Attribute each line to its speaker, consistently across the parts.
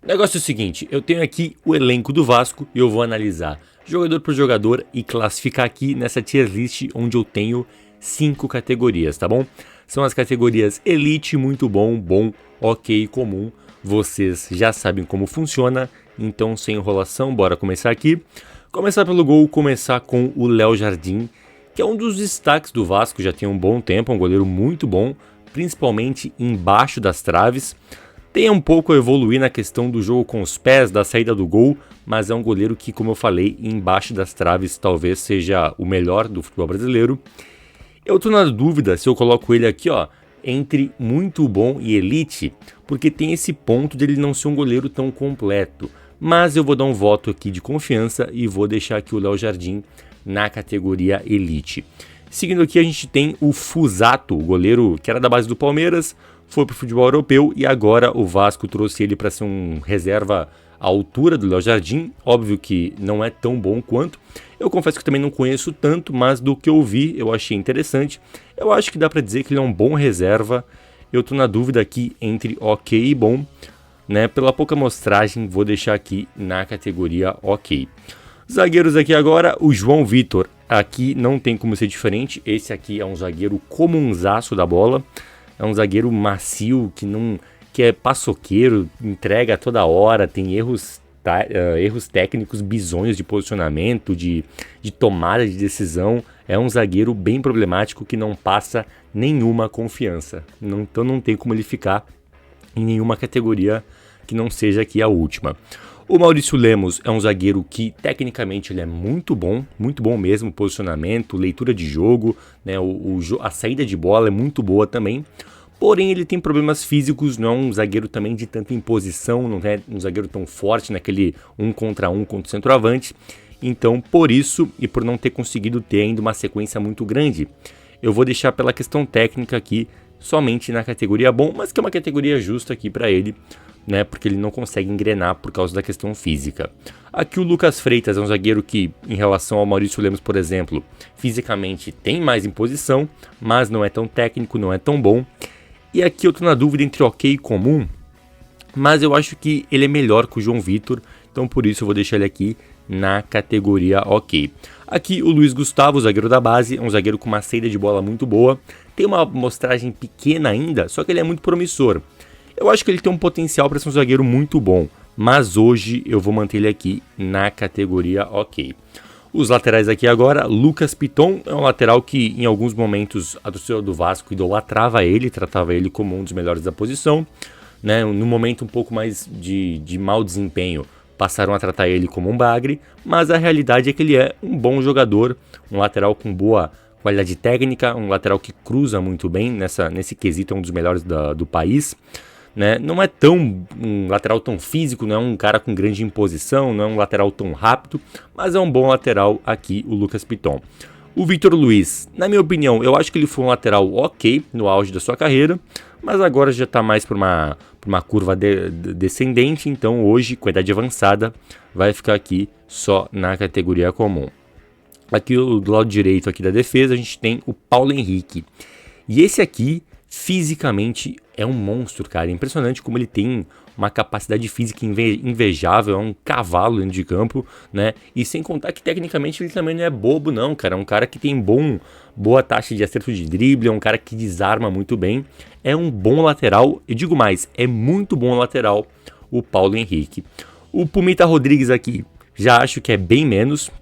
Speaker 1: O negócio é o seguinte, eu tenho aqui o elenco do Vasco e eu vou analisar jogador por jogador e classificar aqui nessa tier list onde eu tenho 5 categorias, tá bom? São as categorias Elite, muito bom, bom, ok, comum. Vocês já sabem como funciona, então sem enrolação, bora começar aqui. Começar pelo gol, começar com o Léo Jardim, que é um dos destaques do Vasco, já tem um bom tempo, é um goleiro muito bom, principalmente embaixo das traves. Tem um pouco a evoluir na questão do jogo com os pés, da saída do gol, mas é um goleiro que, como eu falei, embaixo das traves talvez seja o melhor do futebol brasileiro. Eu tô na dúvida se eu coloco ele aqui, ó, entre muito bom e elite, porque tem esse ponto de ele não ser um goleiro tão completo. Mas eu vou dar um voto aqui de confiança e vou deixar aqui o Léo Jardim na categoria elite. Seguindo aqui a gente tem o Fuzato, o goleiro que era da base do Palmeiras, foi para o futebol europeu e agora o Vasco trouxe ele para ser um reserva à altura do Léo Jardim. Óbvio que não é tão bom quanto. Eu confesso que também não conheço tanto, mas do que eu vi eu achei interessante. Eu acho que dá para dizer que ele é um bom reserva. Eu tô na dúvida aqui entre ok e bom, né? Pela pouca amostragem vou deixar aqui na categoria ok. Zagueiros aqui agora, o João Vitor. Aqui não tem como ser diferente. Esse aqui é um zagueiro comunzaço da bola. É um zagueiro macio que é paçoqueiro, entrega toda hora, tem erros técnicos bizonhos de posicionamento, de tomada de decisão. É um zagueiro bem problemático que não passa nenhuma confiança. Então não tem como ele ficar em nenhuma categoria que não seja aqui a última. O Maurício Lemos é um zagueiro que tecnicamente ele é muito bom mesmo, posicionamento, leitura de jogo, né, a saída de bola é muito boa também, porém ele tem problemas físicos, não é um zagueiro também de tanta imposição, não é um zagueiro tão forte naquele 1 contra 1 contra o centroavante, então por isso e por não ter conseguido ter ainda uma sequência muito grande, eu vou deixar pela questão técnica aqui somente na categoria bom, mas que é uma categoria justa aqui para ele, né, porque ele não consegue engrenar por causa da questão física. Aqui o Lucas Freitas é um zagueiro que, em relação ao Maurício Lemos, por exemplo, fisicamente tem mais imposição, mas não é tão técnico, não é tão bom. E aqui eu tô na dúvida entre ok e comum, mas eu acho que ele é melhor que o João Vitor, então por isso eu vou deixar ele aqui na categoria ok. Aqui o Luiz Gustavo, zagueiro da base, é um zagueiro com uma saída de bola muito boa, tem uma amostragem pequena ainda, só que ele é muito promissor. Eu acho que ele tem um potencial para ser um zagueiro muito bom, mas hoje eu vou manter ele aqui na categoria ok. Os laterais aqui agora, Lucas Piton é um lateral que em alguns momentos a torcida do Vasco idolatrava ele, tratava ele como um dos melhores da posição, né? No momento um pouco mais de mau desempenho, passaram a tratar ele como um bagre, mas a realidade é que ele é um bom jogador, um lateral com boa qualidade técnica, um lateral que cruza muito bem, nesse quesito é um dos melhores do país. Né? Não é um lateral tão físico, não é um cara com grande imposição, não é um lateral tão rápido, mas é um bom lateral aqui, o Lucas Piton. O Victor Luiz, na minha opinião, eu acho que ele foi um lateral ok no auge da sua carreira, mas agora já está mais por uma curva descendente, então hoje, com a idade avançada, vai ficar aqui só na categoria comum. Aqui do lado direito aqui da defesa, a gente tem o Paulo Henrique. E esse aqui, fisicamente, é um monstro, cara. É impressionante como ele tem uma capacidade física invejável, é um cavalo dentro de campo, né? E sem contar que tecnicamente ele também não é bobo, não, cara. É um cara que tem boa taxa de acerto de drible, é um cara que desarma muito bem. É um bom lateral, e digo mais, é muito bom lateral o Paulo Henrique. O Pumita Rodrigues aqui, já acho que é bem menos.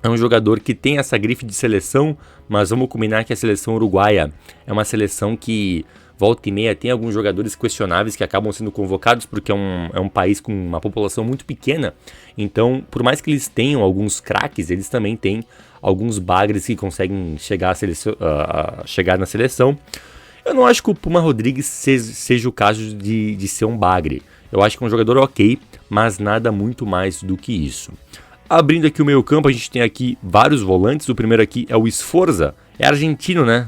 Speaker 1: É um jogador que tem essa grife de seleção, mas vamos combinar que a seleção uruguaia é uma seleção que volta e meia tem alguns jogadores questionáveis que acabam sendo convocados porque é um país com uma população muito pequena. Então, por mais que eles tenham alguns craques, eles também têm alguns bagres que conseguem chegar na seleção. Eu não acho que o Puma Rodrigues seja o caso de ser um bagre. Eu acho que é um jogador ok, mas nada muito mais do que isso. Abrindo aqui o meio campo, a gente tem aqui vários volantes. O primeiro aqui é o Sforza, é argentino, né?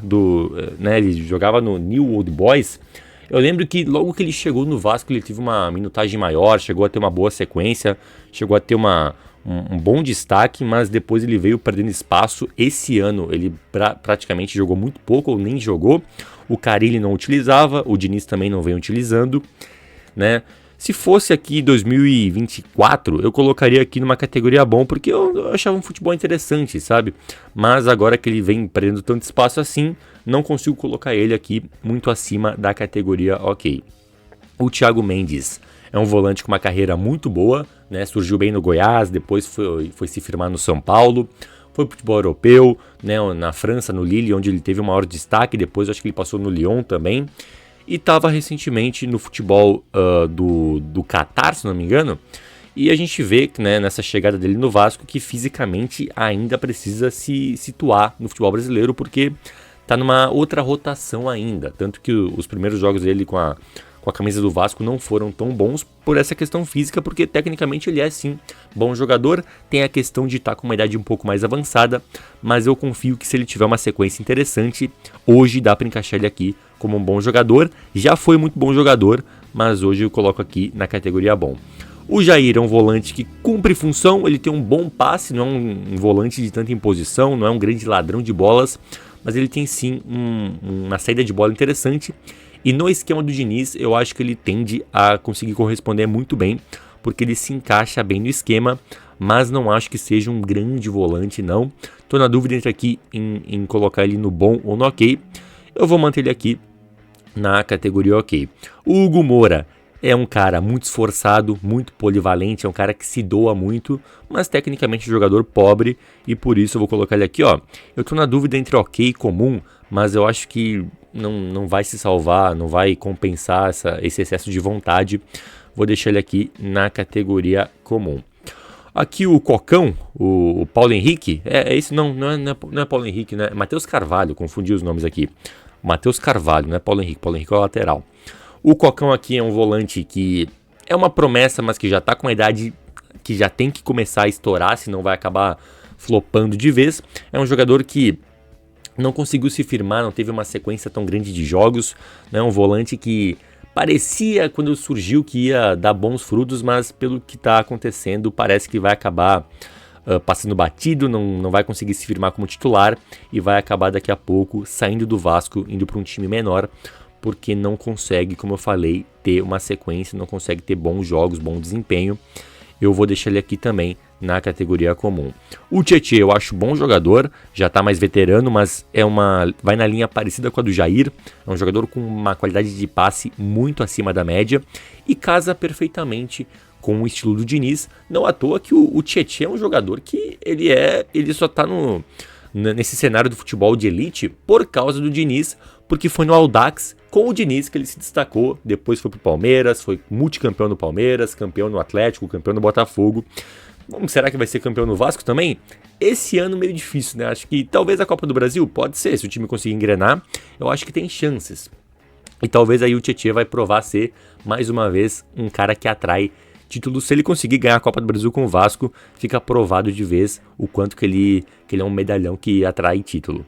Speaker 1: Ele jogava no New Old Boys. Eu lembro que logo que ele chegou no Vasco, ele teve uma minutagem maior, chegou a ter uma boa sequência, chegou a ter um bom destaque, mas depois ele veio perdendo espaço. Esse ano ele praticamente jogou muito pouco, ou nem jogou. O Carille não utilizava, o Diniz também não vem utilizando, né? Se fosse aqui 2024, eu colocaria aqui numa categoria bom, porque eu achava um futebol interessante, sabe? Mas agora que ele vem perdendo tanto espaço assim, não consigo colocar ele aqui muito acima da categoria ok. O Thiago Mendes é um volante com uma carreira muito boa, né? Surgiu bem no Goiás, depois foi se firmar no São Paulo, foi pro futebol europeu, né? Na França, no Lille, onde ele teve o maior destaque, depois acho que ele passou no Lyon também. E estava recentemente no futebol do Catar, se não me engano. E a gente vê, né, nessa chegada dele no Vasco que fisicamente ainda precisa se situar no futebol brasileiro, porque está numa outra rotação ainda. Tanto que os primeiros jogos dele com a camisa do Vasco não foram tão bons por essa questão física, porque tecnicamente ele é sim bom jogador, tem a questão de estar com uma idade um pouco mais avançada, mas eu confio que se ele tiver uma sequência interessante, hoje dá para encaixar ele aqui como um bom jogador. Já foi muito bom jogador, mas hoje eu coloco aqui na categoria bom. O Jair é um volante que cumpre função, ele tem um bom passe, não é um volante de tanta imposição, não é um grande ladrão de bolas, mas ele tem sim uma saída de bola interessante. E no esquema do Diniz, eu acho que ele tende a conseguir corresponder muito bem, porque ele se encaixa bem no esquema, mas não acho que seja um grande volante, não. Estou na dúvida entre aqui em colocar ele no bom ou no ok. Eu vou manter ele aqui na categoria ok. O Hugo Moura é um cara muito esforçado, muito polivalente, é um cara que se doa muito, mas tecnicamente jogador pobre, e por isso eu vou colocar ele aqui, ó. Eu tô na dúvida entre ok e comum, mas eu acho que não vai se salvar, não vai compensar esse excesso de vontade. Vou deixar ele aqui na categoria comum. Aqui o Cocão, o Paulo Henrique, esse não é Paulo Henrique, né? Matheus Carvalho, confundi os nomes aqui. Matheus Carvalho, não é Paulo Henrique é o lateral. O Cocão aqui é um volante que é uma promessa, mas que já tá com a idade que já tem que começar a estourar, senão vai acabar flopando de vez. É um jogador que não conseguiu se firmar, não teve uma sequência tão grande de jogos, né? Um volante que parecia, quando surgiu, que ia dar bons frutos, mas pelo que está acontecendo, parece que vai acabar passando batido, não vai conseguir se firmar como titular e vai acabar daqui a pouco saindo do Vasco, indo para um time menor, porque não consegue, como eu falei, ter uma sequência, não consegue ter bons jogos, bom desempenho. Eu vou deixar ele aqui também na categoria comum. O Tietê eu acho bom jogador, já tá mais veterano, mas vai na linha parecida com a do Jair. É um jogador com uma qualidade de passe muito acima da média e casa perfeitamente com o estilo do Diniz. Não à toa que o Tietê é um jogador que ele só tá nesse cenário do futebol de elite por causa do Diniz, porque foi no Audax com o Diniz que ele se destacou, depois foi pro Palmeiras, foi multicampeão no Palmeiras, campeão no Atlético, campeão no Botafogo. Será que vai ser campeão no Vasco também? Esse ano meio difícil, né? Acho que talvez a Copa do Brasil, pode ser, se o time conseguir engrenar, eu acho que tem chances. E talvez aí o Tietê vai provar ser, mais uma vez, um cara que atrai títulos. Se ele conseguir ganhar a Copa do Brasil com o Vasco, fica provado de vez o quanto que ele é um medalhão que atrai título.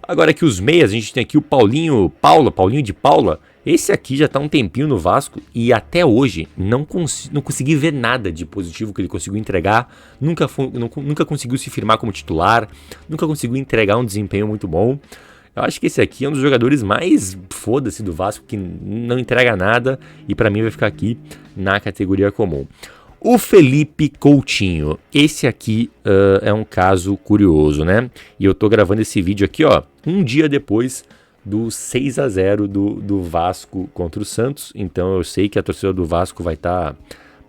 Speaker 1: Agora aqui os meias, a gente tem aqui o Paulinho de Paula. Esse aqui já está um tempinho no Vasco e até hoje não consegui ver nada de positivo que ele conseguiu entregar. Nunca conseguiu se firmar como titular, nunca conseguiu entregar um desempenho muito bom. Eu acho que esse aqui é um dos jogadores mais foda-se do Vasco, que não entrega nada e para mim vai ficar aqui na categoria comum. O Felipe Coutinho, esse aqui é um caso curioso, né? E eu tô gravando esse vídeo aqui, ó, um dia depois do 6-0 do Vasco contra o Santos. Então eu sei que a torcida do Vasco vai estar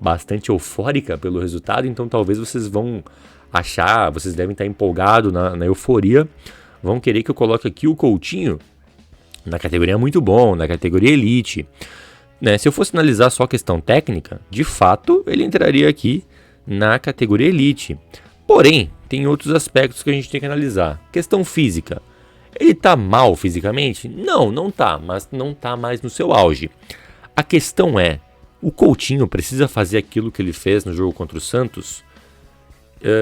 Speaker 1: bastante eufórica pelo resultado, então talvez vocês vão achar, vocês devem estar empolgados na euforia, vão querer que eu coloque aqui o Coutinho na categoria muito bom, na categoria elite. Né, se eu fosse analisar só a questão técnica, de fato ele entraria aqui na categoria elite. Porém, tem outros aspectos que a gente tem que analisar. Questão física. Ele tá mal fisicamente? Não tá, mas não tá mais no seu auge. A questão é, o Coutinho precisa fazer aquilo que ele fez no jogo contra o Santos,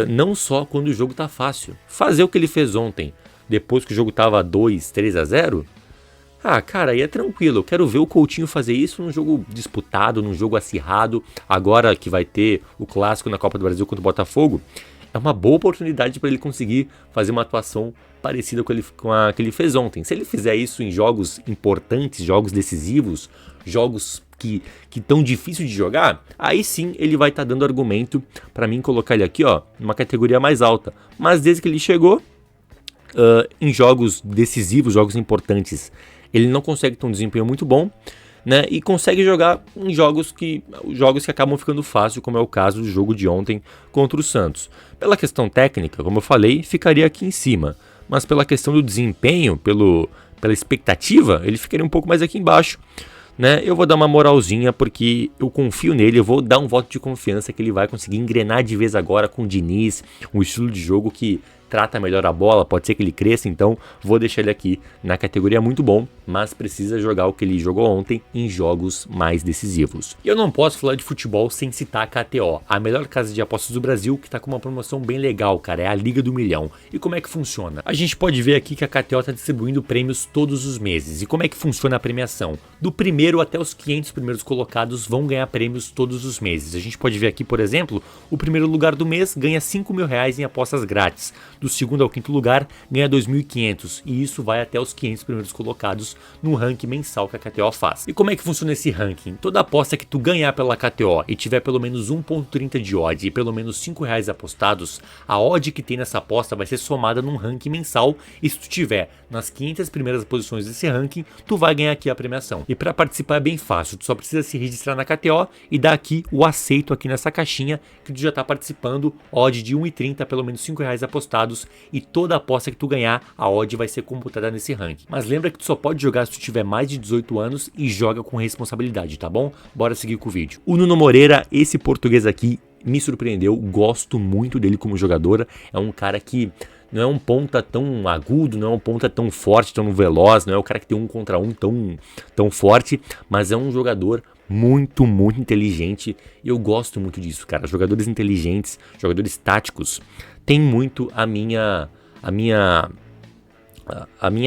Speaker 1: não só quando o jogo tá fácil. Fazer o que ele fez ontem, depois que o jogo tava 2-3-0, cara, aí é tranquilo. Eu quero ver o Coutinho fazer isso num jogo disputado, num jogo acirrado. Agora que vai ter o clássico na Copa do Brasil contra o Botafogo, é uma boa oportunidade para ele conseguir fazer uma atuação parecida com a que ele fez ontem. Se ele fizer isso em jogos importantes, jogos decisivos, jogos que tão difícil de jogar, aí sim ele vai estar dando argumento para mim colocar ele aqui, ó, numa categoria mais alta. Mas desde que ele chegou, em jogos decisivos, jogos importantes, ele não consegue ter um desempenho muito bom, né? E consegue jogar em jogos que acabam ficando fácil, como é o caso do jogo de ontem contra o Santos. Pela questão técnica, como eu falei, ficaria aqui em cima. Mas pela questão do desempenho, pela expectativa, ele ficaria um pouco mais aqui embaixo, né? Eu vou dar uma moralzinha porque eu confio nele, eu vou dar um voto de confiança que ele vai conseguir engrenar de vez agora com o Diniz, um estilo de jogo que trata melhor a bola, pode ser que ele cresça, então vou deixar ele aqui na categoria muito bom, mas precisa jogar o que ele jogou ontem em jogos mais decisivos. E eu não posso falar de futebol sem citar a KTO, a melhor casa de apostas do Brasil, que tá com uma promoção bem legal, cara, é a Liga do Milhão. E como é que funciona? A gente pode ver aqui que a KTO tá distribuindo prêmios todos os meses. E como é que funciona a premiação? Do primeiro até os 500 primeiros colocados vão ganhar prêmios todos os meses. A gente pode ver aqui, por exemplo, o primeiro lugar do mês ganha R$5.000 em apostas grátis. Do segundo ao quinto lugar ganha 2.500 e isso vai até os 500 primeiros colocados no ranking mensal que a KTO faz. E como é que funciona esse ranking? Toda aposta que tu ganhar pela KTO e tiver pelo menos 1.30 de odd e pelo menos R$5 apostados, a odd que tem nessa aposta vai ser somada num ranking mensal e se tu tiver nas 500 primeiras posições desse ranking, tu vai ganhar aqui a premiação. E para participar é bem fácil, tu só precisa se registrar na KTO e dar aqui o aceito aqui nessa caixinha que tu já está participando, odd de 1,30, pelo menos R$5 apostados, e toda aposta que tu ganhar, a odd vai ser computada nesse ranking. Mas lembra que tu só pode jogar se tu tiver mais de 18 anos e joga com responsabilidade, tá bom? Bora seguir com o vídeo. O Nuno Moreira, esse português aqui, me surpreendeu, gosto muito dele como jogador, é um cara que não é um ponta tão agudo, não é um ponta tão forte, tão veloz, não é o cara que tem 1 contra 1 tão forte, mas é um jogador muito inteligente e eu gosto muito disso, cara. Jogadores inteligentes, jogadores táticos, tem muito a minha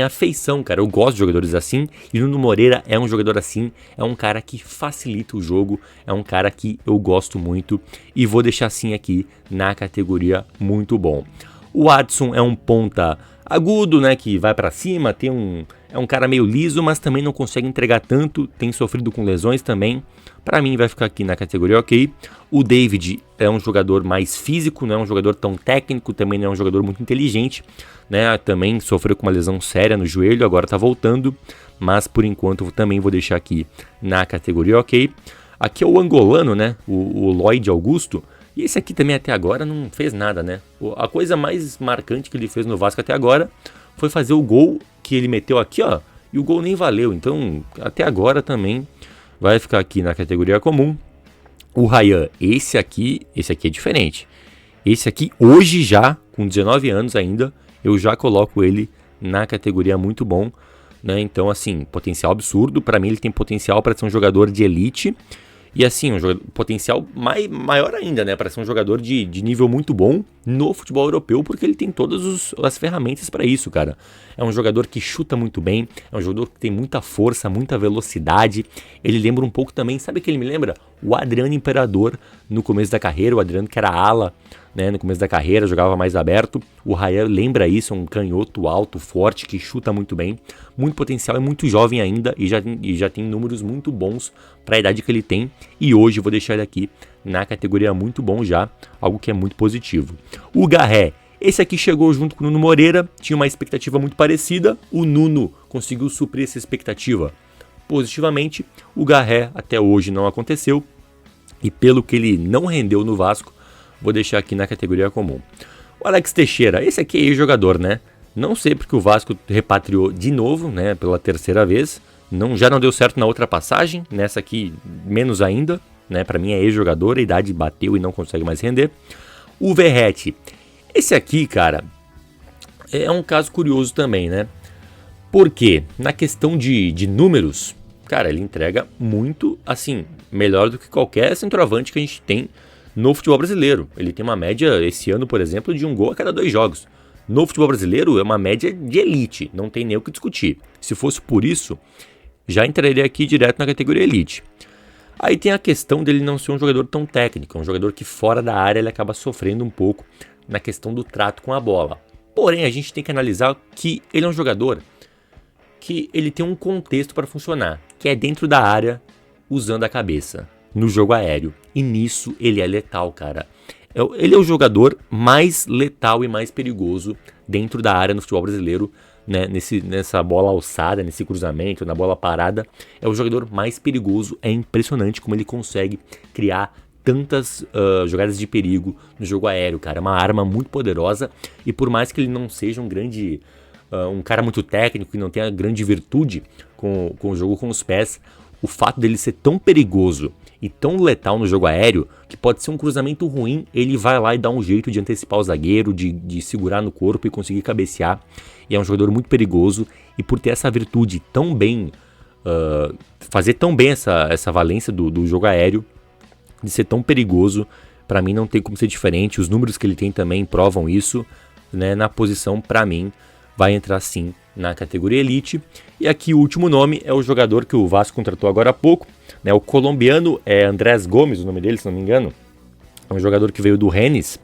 Speaker 1: afeição, cara. Eu gosto de jogadores assim e o Nuno Moreira é um jogador assim, é um cara que facilita o jogo, é um cara que eu gosto muito e vou deixar assim aqui na categoria muito bom. O Adson é um ponta agudo, né, que vai pra cima, é um cara meio liso, mas também não consegue entregar tanto, tem sofrido com lesões também. Pra mim vai ficar aqui na categoria ok. O David é um jogador mais físico, não é um jogador tão técnico, também não é um jogador muito inteligente, né, também sofreu com uma lesão séria no joelho, agora tá voltando, mas por enquanto eu também vou deixar aqui na categoria ok. Aqui é o angolano, né, o Lloyd Augusto. E esse aqui também até agora não fez nada, né? A coisa mais marcante que ele fez no Vasco até agora foi fazer o gol que ele meteu aqui, ó. E o gol nem valeu, então até agora também vai ficar aqui na categoria comum. O Ryan, esse aqui é diferente. Esse aqui hoje já, com 19 anos ainda, eu já coloco ele na categoria muito bom, né? Então assim, potencial absurdo. Para mim ele tem potencial para ser um jogador de elite. E assim, um potencial maior ainda, né? Para ser um jogador de nível muito bom no futebol europeu, porque ele tem todas as ferramentas para isso, cara. É um jogador que chuta muito bem, é um jogador que tem muita força, muita velocidade. Ele lembra um pouco também, sabe o que ele me lembra? O Adriano Imperador no começo da carreira, o Adriano que era ala, né, no começo da carreira, jogava mais aberto. O Ryan lembra isso, é um canhoto alto, forte, que chuta muito bem, muito potencial, é muito jovem ainda e já tem números muito bons para a idade que ele tem. E hoje eu vou deixar ele aqui na categoria muito bom já, algo que é muito positivo. O Garré, esse aqui chegou junto com o Nuno Moreira, tinha uma expectativa muito parecida, o Nuno conseguiu suprir essa expectativa positivamente, o Garré até hoje não aconteceu e pelo que ele não rendeu no Vasco, vou deixar aqui na categoria comum. O Alex Teixeira, esse aqui é ex-jogador, né? Não sei porque o Vasco repatriou de novo, né? Pela terceira vez. Já não deu certo na outra passagem, nessa aqui menos ainda, né? Pra mim é ex-jogador, a idade bateu e não consegue mais render. O Verratti, esse aqui, cara, é um caso curioso também, né? Porque na questão de números, cara, ele entrega muito, assim, melhor do que qualquer centroavante que a gente tem no futebol brasileiro. Ele tem uma média, esse ano, por exemplo, de 1 gol a cada 2 jogos. No futebol brasileiro é uma média de elite, não tem nem o que discutir. Se fosse por isso, já entraria aqui direto na categoria elite. Aí tem a questão dele não ser um jogador tão técnico, um jogador que fora da área ele acaba sofrendo um pouco na questão do trato com a bola. Porém, a gente tem que analisar que ele é um jogador que ele tem um contexto para funcionar, que é dentro da área, usando a cabeça no jogo aéreo. E nisso ele é letal, cara. Ele é o jogador mais letal e mais perigoso dentro da área no futebol brasileiro, né? Nessa bola alçada, nesse cruzamento, na bola parada. É o jogador mais perigoso. É impressionante como ele consegue criar tantas jogadas de perigo no jogo aéreo, cara. É uma arma muito poderosa e por mais que ele não seja um cara muito técnico e não tenha grande virtude com o jogo com os pés, o fato dele ser tão perigoso e tão letal no jogo aéreo, que pode ser um cruzamento ruim, ele vai lá e dá um jeito de antecipar o zagueiro, de segurar no corpo e conseguir cabecear. E é um jogador muito perigoso, e por ter essa virtude tão bem, fazer tão bem essa valência do jogo aéreo, de ser tão perigoso, pra mim não tem como ser diferente. Os números que ele tem também provam isso, né? Na posição, pra mim, vai entrar sim na categoria Elite. E aqui o último nome é o jogador que o Vasco contratou agora há pouco, né? O colombiano é Andrés Gomes, o nome dele, se não me engano. É um jogador que veio do Rennes.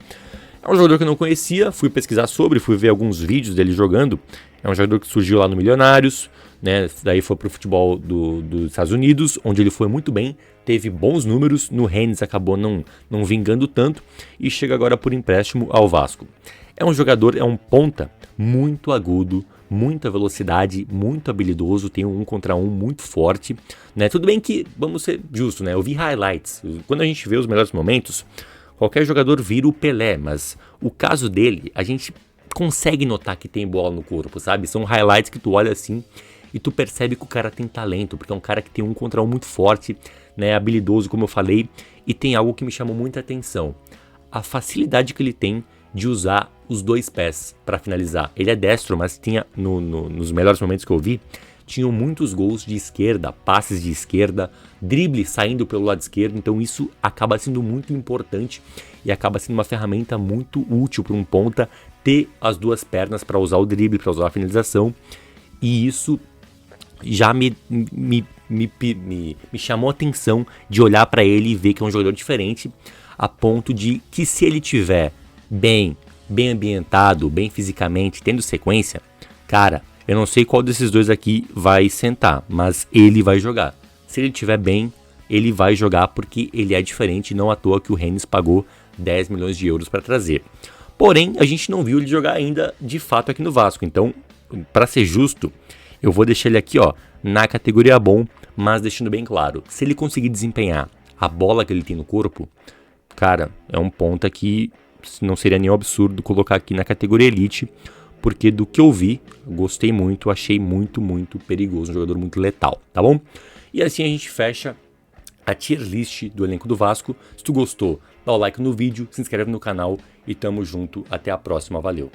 Speaker 1: É um jogador que eu não conhecia, fui pesquisar sobre, fui ver alguns vídeos dele jogando. É um jogador que surgiu lá no Milionários, né? Daí foi pro futebol dos Estados Unidos, onde ele foi muito bem, teve bons números. No Rennes acabou não vingando tanto e chega agora por empréstimo ao Vasco. É um jogador, é um ponta muito agudo, muita velocidade, muito habilidoso, tem um 1 contra 1 muito forte, né? Tudo bem que, vamos ser justos, né? Eu vi highlights. Quando a gente vê os melhores momentos, qualquer jogador vira o Pelé, mas o caso dele, a gente consegue notar que tem bola no corpo, sabe? São highlights que tu olha assim e tu percebe que o cara tem talento, porque é um cara que tem um contra um muito forte, né? Habilidoso, como eu falei, e tem algo que me chamou muita atenção. A facilidade que ele tem de usar os dois pés para finalizar. Ele é destro, mas tinha nos melhores momentos que eu vi, tinham muitos gols de esquerda, passes de esquerda, drible saindo pelo lado esquerdo, então isso acaba sendo muito importante e acaba sendo uma ferramenta muito útil para um ponta ter as duas pernas para usar o drible, para usar a finalização, e isso já me chamou a atenção de olhar para ele e ver que é um jogador diferente, a ponto de que se ele tiver bem ambientado, bem fisicamente, tendo sequência, cara, eu não sei qual desses dois aqui vai sentar, mas ele vai jogar. Se ele estiver bem, ele vai jogar porque ele é diferente, não à toa que o Rennes pagou 10 milhões de euros para trazer. Porém, a gente não viu ele jogar ainda de fato aqui no Vasco, então, para ser justo, eu vou deixar ele aqui, ó, na categoria bom, mas deixando bem claro, se ele conseguir desempenhar a bola que ele tem no corpo, cara, é um ponta que não seria nenhum absurdo colocar aqui na categoria Elite, porque do que eu vi, gostei muito, achei muito perigoso, um jogador muito letal, tá bom? E assim a gente fecha a tier list do elenco do Vasco. Se tu gostou, dá o like no vídeo, se inscreve no canal e tamo junto, até a próxima, valeu!